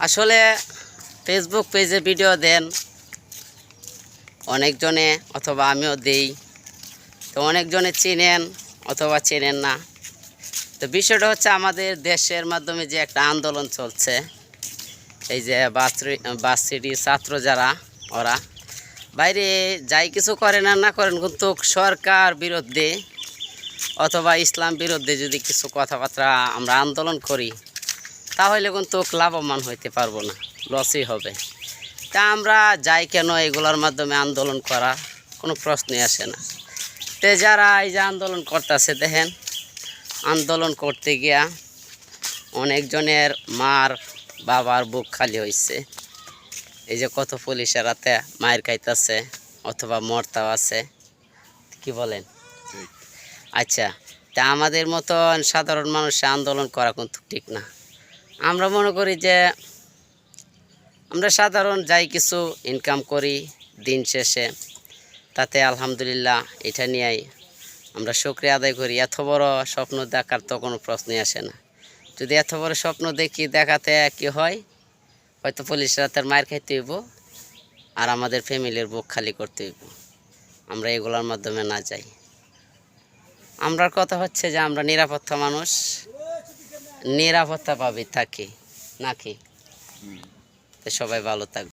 আসলে ফেসবুক পেজে ভিডিও দেন অনেকজনে, অথবা আমিও দেই। তো অনেকজনে চিনেন অথবা চেনেন না। তো বিষয়টা হচ্ছে আমাদের দেশের মাধ্যমে যে একটা আন্দোলন চলছে, এই যে ভার্সিটি ছাত্র যারা, ওরা বাইরে যাই কিছু করেন আর না করেন, কিন্তু সরকার বিরুদ্ধে অথবা ইসলাম বিরুদ্ধে যদি কিছু কথাবার্তা আমরা আন্দোলন করি, তাহলে কিন্তু লাভবান হইতে পারবো না, লসই হবে। তা আমরা যাই কেন এগুলোর মাধ্যমে আন্দোলন করা কোনো প্রশ্নই আসে না। তে যারা এই যে আন্দোলন করতেছে, দেখেন আন্দোলন করতে গিয়া অনেকজনের মার বাবার বুক খালি হয়েছে। এই যে কত পুলিশের রাতে মায়ের খাইতেছে অথবা মরতাও আছে, কি বলেন? আচ্ছা, তা আমাদের মতন সাধারণ মানুষের আন্দোলন করা কিন্তু ঠিক না। আমরা মনে করি যে আমরা সাধারণ যাই কিছু ইনকাম করি দিন শেষে, তাতে আলহামদুলিল্লাহ এটা নিয়েই আমরা শুকরিয়া আদায় করি। এত বড় স্বপ্ন দেখার তো কোনো প্রশ্নই আসে না। যদি এত বড় স্বপ্ন দেখি, দেখাতে কি হয়, হয়তো পুলিশ রাতের মায়ের খাইতে হইব আর আমাদের ফ্যামিলির বুক খালি করতে হইব। আমরা এগুলোর মাধ্যমে না যাই। আমরার কথা হচ্ছে যে আমরা নিরাপত্তা মানুষ, নিরাপত্তা পাবি থাকি নাকি। তো সবাই ভালো থাকবে।